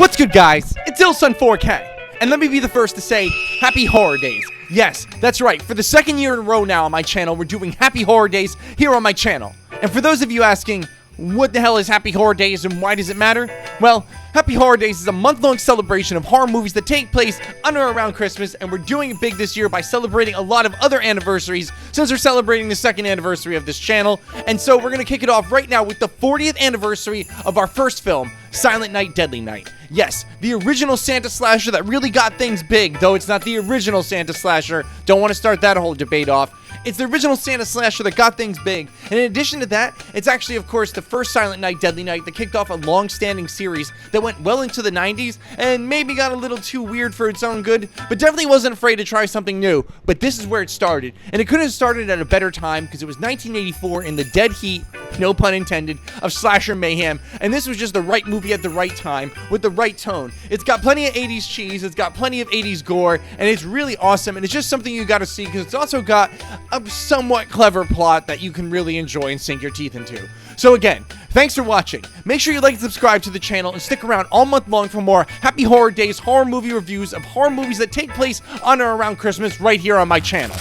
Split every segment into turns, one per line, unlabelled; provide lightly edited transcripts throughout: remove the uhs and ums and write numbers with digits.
What's good, guys? It's Ilsun 4K, and let me be the first to say Happy Horror Days. Yes, that's right, for the second year in a row now on my channel, we're doing Happy Horror Days here on my channel. And for those of you asking, what the hell is Happy Horror Days and why does it matter? Well, Happy Horror Days is a month-long celebration of horror movies that take place on or around Christmas, and we're doing it big this year by celebrating a lot of other anniversaries since we're celebrating the second anniversary of this channel. And so we're going to kick it off right now with the 40th anniversary of our first film, Silent Night, Deadly Night. Yes, the original Santa slasher that really got things big, though it's not the original Santa slasher. Don't want to start that whole debate off. It's the original Santa slasher that got things big, and in addition to that, it's actually, of course, the first Silent Night, Deadly Night that kicked off a long-standing series that went well into the 90s, and maybe got a little too weird for its own good, but definitely wasn't afraid to try something new. But this is where it started, and it couldn't have started at a better time, because it was 1984 in the dead heat, no pun intended, of slasher mayhem, and this was just the right movie at the right time, with the right tone. It's got plenty of 80s cheese, it's got plenty of 80s gore, and it's really awesome, and it's just something you gotta see, because it's also got a somewhat clever plot that you can really enjoy and sink your teeth into. So again, thanks for watching. Make sure you like and subscribe to the channel, and stick around all month long for more Happy Horror Days horror movie reviews of horror movies that take place on or around Christmas right here on my channel.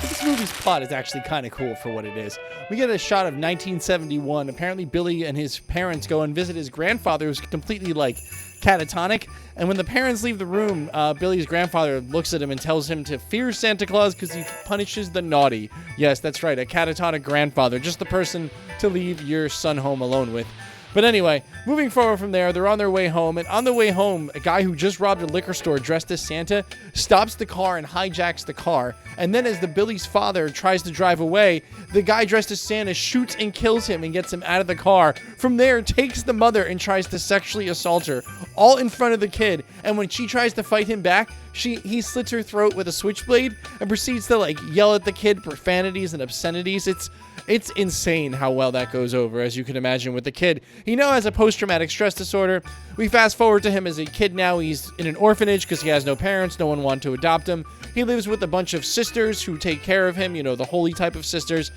This movie's plot is actually kind of cool for what it is. We get a shot of 1971. Apparently Billy and his parents go and visit his grandfather, who's completely like catatonic, and when the parents leave the room, Billy's grandfather looks at him and tells him to fear Santa Claus because he punishes the naughty. Yes, that's right, a catatonic grandfather, just the person to leave your son home alone with. But anyway, moving forward from there, they're on their way home, and on the way home, a guy who just robbed a liquor store dressed as Santa stops the car and hijacks the car, and then as Billy's father tries to drive away, the guy dressed as Santa shoots and kills him and gets him out of the car. From there, takes the mother and tries to sexually assault her, all in front of the kid, and when she tries to fight him back, he slits her throat with a switchblade and proceeds to like yell at the kid profanities and obscenities. It's insane how well that goes over, as you can imagine, with the kid. He now has a post-traumatic stress disorder. We fast forward to him as a kid now. He's in an orphanage because he has no parents. No one wanted to adopt him. He lives with a bunch of sisters who take care of him, you know, the holy type of sisters.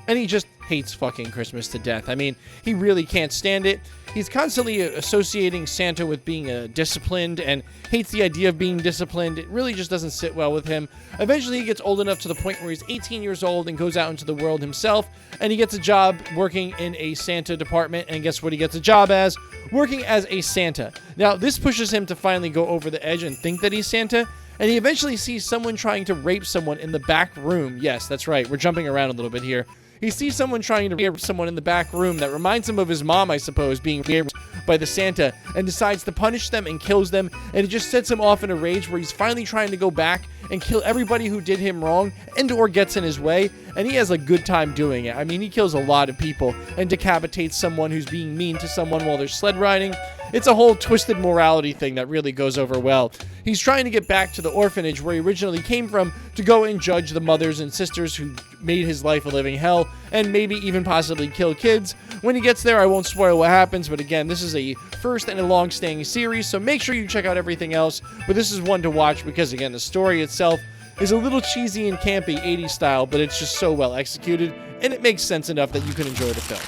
And he just hates fucking Christmas to death. I mean, he really can't stand it. He's constantly associating Santa with being disciplined and hates the idea of being disciplined. It really just doesn't sit well with him. Eventually, he gets old enough to the point where he's 18 years old and goes out into the world himself, and he gets a job working in a Santa department, and guess what he gets a job as? Working as a Santa. Now, this pushes him to finally go over the edge and think that he's Santa, and he eventually sees someone trying to rape someone in the back room. Yes, that's right. We're jumping around a little bit here. He sees someone trying to rape someone in the back room that reminds him of his mom, I suppose, being raped by the Santa, and decides to punish them and kills them, and it just sets him off in a rage where he's finally trying to go back and kill everybody who did him wrong and or gets in his way, and he has a good time doing it. I mean, he kills a lot of people and decapitates someone who's being mean to someone while they're sled riding. It's a whole twisted morality thing that really goes over well. He's trying to get back to the orphanage where he originally came from to go and judge the mothers and sisters who made his life a living hell, and maybe even possibly kill kids. When he gets there, I won't spoil what happens, but again, this is a first and a long-staying series, so make sure you check out everything else, but this is one to watch because, again, the story itself is a little cheesy and campy 80s style, but it's just so well executed, and it makes sense enough that you can enjoy the film.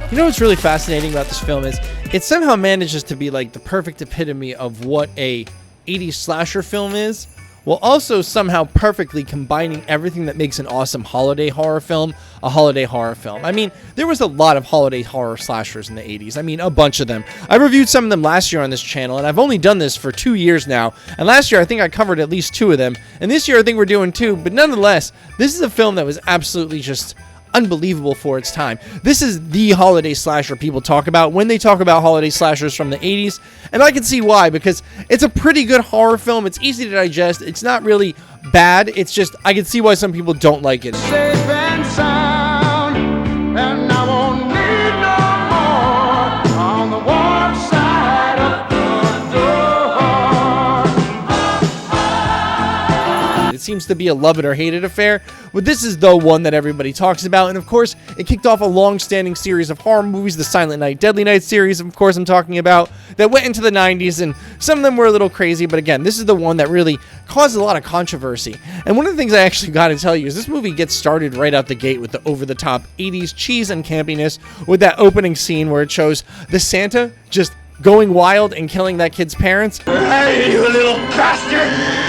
You know what's really fascinating about this film is it somehow manages to be like the perfect epitome of what a 80s slasher film is, while also somehow perfectly combining everything that makes an awesome holiday horror film a holiday horror film. I mean, there was a lot of holiday horror slashers in the 80s. I mean, a bunch of them. I reviewed some of them last year on this channel, and I've only done this for 2 years now. And last year, I think I covered at least 2 of them. And this year, I think we're doing 2. But nonetheless, this is a film that was absolutely just unbelievable for its time. This is the holiday slasher people talk about when they talk about holiday slashers from the 80s, and I can see why, because it's a pretty good horror film. It's easy to digest. It's not really bad. It's just, I can see why some people don't like it.
Safe and sound, and I won't need no more on the warm side of the door.
It seems to be a love it or hate it affair, but this is the one that everybody talks about. And of course, it kicked off a long-standing series of horror movies, the Silent Night, Deadly Night series, of course I'm talking about, that went into the 90s, and some of them were a little crazy, but again, this is the one that really caused a lot of controversy. And one of the things I actually got to tell you is this movie gets started right out the gate with the over-the-top 80s cheese and campiness with that opening scene where it shows the Santa just going wild and killing that kid's parents.
Hey, you little bastard!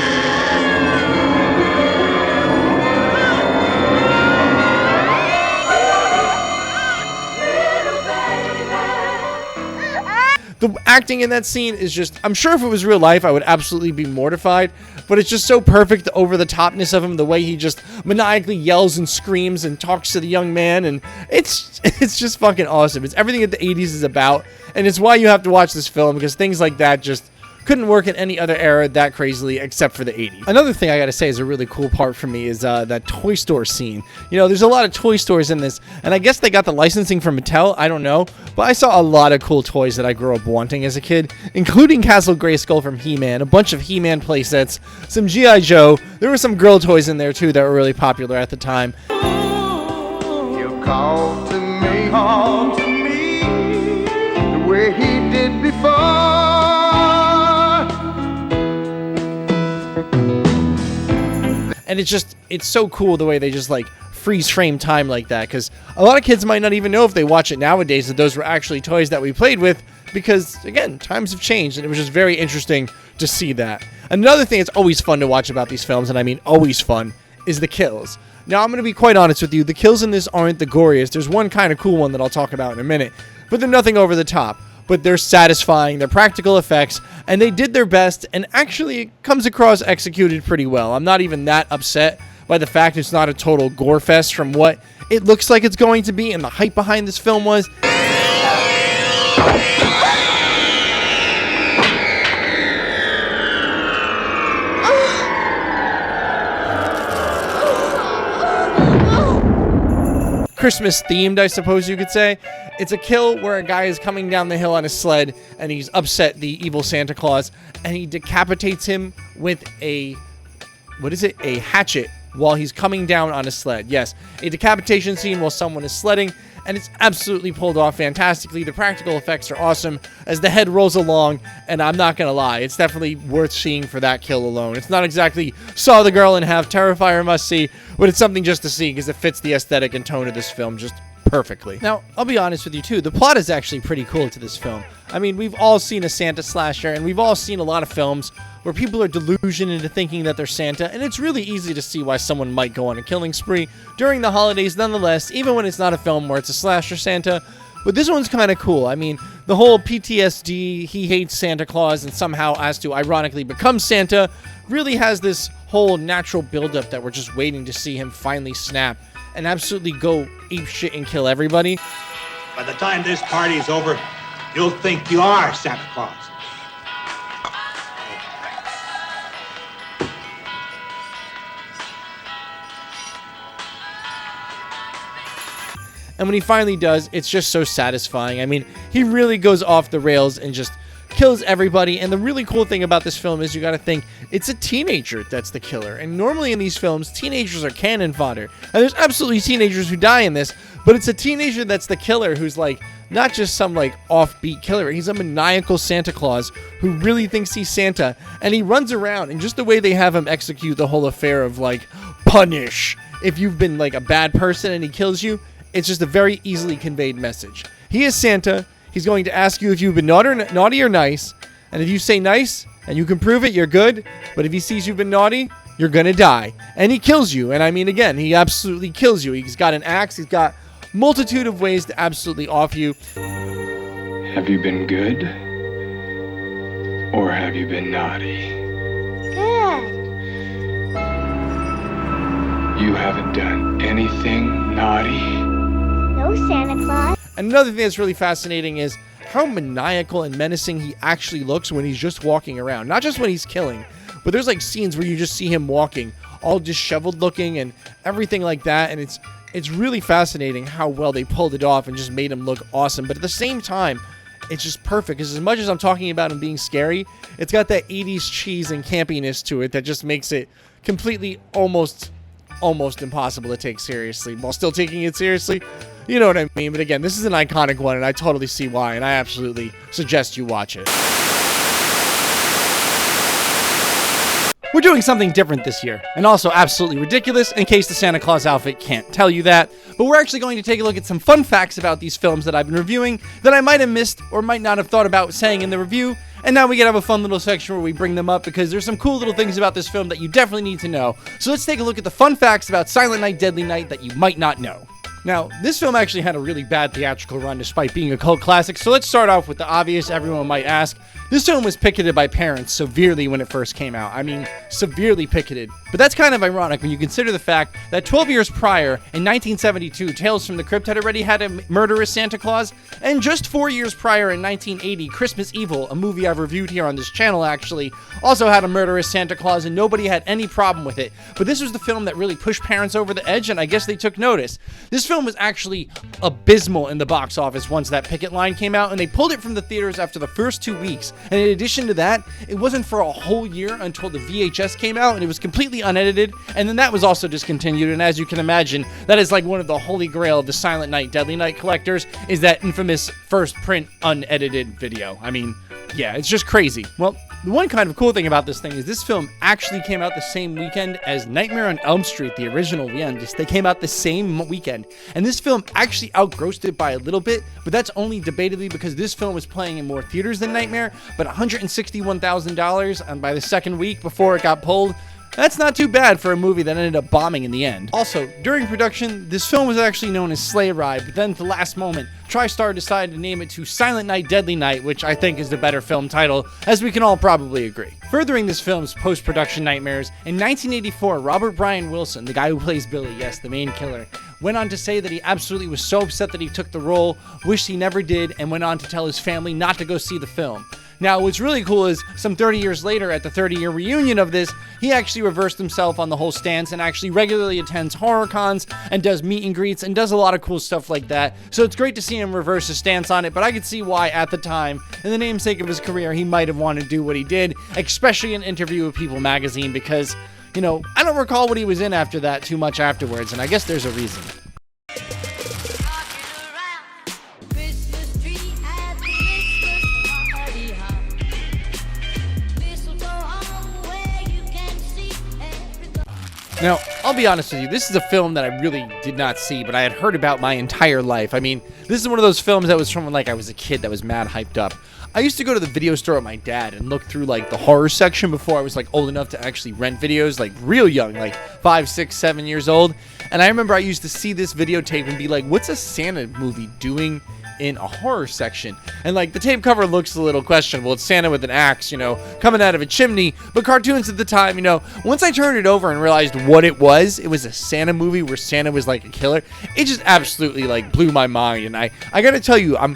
The acting in that scene is just, I'm sure if it was real life, I would absolutely be mortified, but it's just so perfect, the over-the-topness of him, the way he just maniacally yells and screams and talks to the young man, and it's just fucking awesome. It's everything that the 80s is about, and it's why you have to watch this film, because things like that just couldn't work in any other era that crazily except for the 80s. Another thing I gotta say is a really cool part for me is that toy store scene. You know, there's a lot of toy stores in this, and I guess they got the licensing from Mattel, I don't know, but I saw a lot of cool toys that I grew up wanting as a kid, including Castle Grayskull from He-Man, a bunch of He-Man playsets, some G.I. Joe. There were some girl toys in there too that were really popular at the time.
You called to me the way he did before.
And it's so cool the way they just like freeze frame time like that, because a lot of kids might not even know if they watch it nowadays that those were actually toys that we played with, because again, times have changed, and it was just very interesting to see that. Another thing that's always fun to watch about these films, and I mean always fun, is the kills. Now I'm going to be quite honest with you, the kills in this aren't the goriest. There's one kind of cool one that I'll talk about in a minute, but they're nothing over the top. But they're satisfying, they're practical effects, and they did their best, and actually it comes across executed pretty well. I'm not even that upset by the fact it's not a total gore fest from what it looks like it's going to be, and the hype behind this film was. Christmas themed, I suppose you could say. It's a kill where a guy is coming down the hill on a sled and he's upset the evil Santa Claus, and he decapitates him with a hatchet while he's coming down on a sled. Yes, a decapitation scene while someone is sledding, and it's absolutely pulled off fantastically. The practical effects are awesome as the head rolls along, and I'm not gonna lie, it's definitely worth seeing for that kill alone. It's not exactly Saw the Girl in Half Terrifier must see, but it's something just to see because it fits the aesthetic and tone of this film just perfectly. Now, I'll be honest with you too, the plot is actually pretty cool to this film. I mean, we've all seen a Santa slasher, and we've all seen a lot of films where people are delusioned into thinking that they're Santa, and it's really easy to see why someone might go on a killing spree during the holidays nonetheless, even when it's not a film where it's a slasher Santa. But this one's kind of cool. I mean, the whole PTSD, he hates Santa Claus and somehow has to ironically become Santa, really has this whole natural buildup that we're just waiting to see him finally snap and absolutely go apeshit and kill everybody.
By the time this party's over, you'll think you are Santa Claus.
And when he finally does, it's just so satisfying. I mean, he really goes off the rails and just kills everybody. And the really cool thing about this film is you got to think it's a teenager that's the killer. And normally in these films, teenagers are cannon fodder. And there's absolutely teenagers who die in this, but it's a teenager that's the killer who's like not just some like offbeat killer. He's a maniacal Santa Claus who really thinks he's Santa, and he runs around, and just the way they have him execute the whole affair of like punish if you've been like a bad person and he kills you. It's just a very easily conveyed message. He is Santa. He's going to ask you if you've been naughty or nice. And if you say nice and you can prove it, you're good. But if he sees you've been naughty, you're going to die. And he kills you. And I mean, again, he absolutely kills you. He's got an axe. He's got multitude of ways to absolutely off you.
Have you been good? Or have you been naughty?
Good.
You haven't done anything naughty?
No, Santa Claus.
And another thing that's really fascinating is how maniacal and menacing he actually looks when he's just walking around. Not just when he's killing, but there's like scenes where you just see him walking, all disheveled looking and everything like that. And it's really fascinating how well they pulled it off and just made him look awesome. But at the same time, it's just perfect, because as much as I'm talking about him being scary, it's got that 80s cheese and campiness to it that just makes it completely almost impossible to take seriously while still taking it seriously. You know what I mean? But again, this is an iconic one, and I totally see why, and I absolutely suggest you watch it. We're doing something different this year, and also absolutely ridiculous in case the Santa Claus outfit can't tell you that, but we're actually going to take a look at some fun facts about these films that I've been reviewing that I might have missed or might not have thought about saying in the review, and now we can have a fun little section where we bring them up because there's some cool little things about this film that you definitely need to know. So let's take a look at the fun facts about Silent Night, Deadly Night that you might not know. Now, this film actually had a really bad theatrical run despite being a cult classic, so let's start off with the obvious everyone might ask. This film was picketed by parents severely when it first came out. I mean, severely picketed. But that's kind of ironic when you consider the fact that 12 years prior, in 1972, Tales from the Crypt had already had a murderous Santa Claus, and just 4 years prior, in 1980, Christmas Evil, a movie I've reviewed here on this channel actually, also had a murderous Santa Claus, and nobody had any problem with it. But this was the film that really pushed parents over the edge, and I guess they took notice. This film was actually abysmal in the box office once that picket line came out, and they pulled it from the theaters after the first 2 weeks. And in addition to that, it wasn't for a whole year until the VHS came out, and it was completely unedited, and then that was also discontinued. And as you can imagine, that is like one of the holy grail of the Silent Night, Deadly Night collectors, is that infamous first print unedited video. I mean, yeah, it's just crazy. Well, the one kind of cool thing about this thing is this film actually came out the same weekend as Nightmare on Elm Street, the original one. They came out the same weekend. And this film actually outgrossed it by a little bit, but that's only debatably because this film was playing in more theaters than Nightmare, but $161,000, and by the second week before it got pulled, that's not too bad for a movie that ended up bombing in the end. Also, during production, this film was actually known as Sleigh Ride, but then at the last moment, TriStar decided to name it to Silent Night, Deadly Night, which I think is the better film title, as we can all probably agree. Furthering this film's post-production nightmares, in 1984, Robert Brian Wilson, the guy who plays Billy, yes, the main killer, went on to say that he absolutely was so upset that he took the role, wished he never did, and went on to tell his family not to go see the film. Now, what's really cool is some 30 years later, at the 30-year reunion of this, he actually reversed himself on the whole stance and actually regularly attends horror cons and does meet and greets and does a lot of cool stuff like that. So it's great to see him reverse his stance on it, but I could see why at the time, in the namesake of his career, he might have wanted to do what he did, especially in an interview with People magazine, because, you know, I don't recall what he was in after that too much afterwards, and I guess there's a reason. Now, I'll be honest with you, this is a film that I really did not see, but I had heard about my entire life. I mean, this is one of those films that was from when, like, I was a kid that was mad hyped up. I used to go to the video store with my dad and look through, like, the horror section before I was, like, old enough to actually rent videos, like, real young, like 5, 6, 7 years old. And I remember I used to see this videotape and be like, what's a Santa movie doing in a horror section? And like the tape cover looks a little questionable. It's Santa with an axe, you know, coming out of a chimney. But cartoons at the time, you know, once I turned it over and realized what it was a Santa movie where Santa was like a killer. It just absolutely like blew my mind. And I gotta tell you, I'm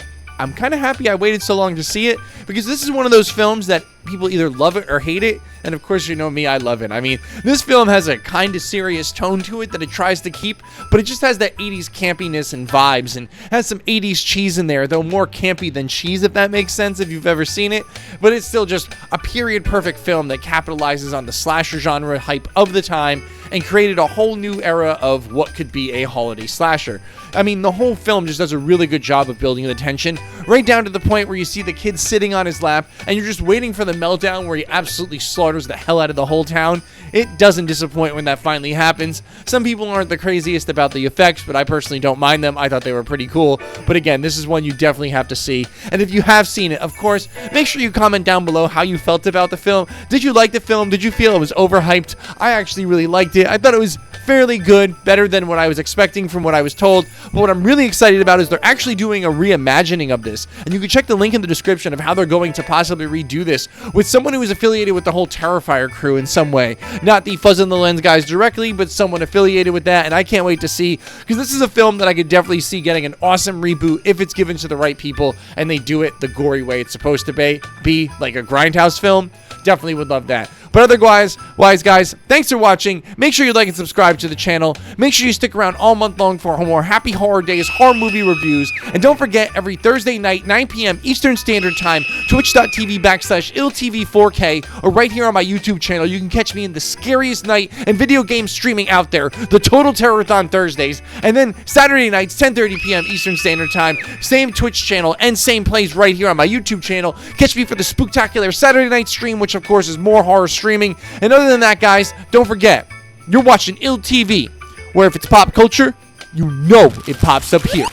kind of happy I waited so long to see it, because this is one of those films that people either love it or hate it, and of course, you know me, I love it. I mean, this film has a kind of serious tone to it that it tries to keep, but it just has that 80s campiness and vibes, and has some 80s cheese in there, though more campy than cheese, if that makes sense, if you've ever seen it. But it's still just a period perfect film that capitalizes on the slasher genre hype of the time and created a whole new era of what could be a holiday slasher. I mean, the whole film just does a really good job of building the tension, right down to the point where you see the kid sitting on his lap, and you're just waiting for the meltdown where he absolutely slaughters the hell out of the whole town. It doesn't disappoint when that finally happens. Some people aren't the craziest about the effects, but I personally don't mind them. I thought they were pretty cool. But again, this is one you definitely have to see. And if you have seen it, of course, make sure you comment down below how you felt about the film. Did you like the film? Did you feel it was overhyped? I actually really liked it. I thought it was fairly good, better than what I was expecting from what I was told. But what I'm really excited about is they're actually doing a reimagining of this. And you can check the link in the description of how they're going to possibly redo this with someone who is affiliated with the whole Terrifier crew in some way. Not the Fuzz in the Lens guys directly, but someone affiliated with that. And I can't wait to see, because this is a film that I could definitely see getting an awesome reboot if it's given to the right people and they do it the gory way it's supposed to be like a grindhouse film. Definitely would love that. But otherwise, guys, thanks for watching. Make sure you like and subscribe to to the channel. Make sure you stick around all month long for more Happy Horror Days horror movie reviews. And don't forget, every Thursday night, 9 p.m. Eastern Standard Time, twitch.tv/ILLTV4K, or right here on my YouTube channel, you can catch me in the scariest night and video game streaming out there, the Total Terrorathon Thursdays. And then Saturday nights, 10:30 p.m. Eastern Standard Time, same Twitch channel and same place right here on my YouTube channel. Catch me for the Spooktacular Saturday night stream, which of course is more horror streaming. And other than that, guys, don't forget, you're watching ILL TV, where if it's pop culture, you know it pops up here.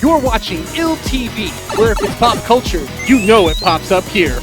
You're watching ILL TV, where if it's pop culture, you know it pops up here.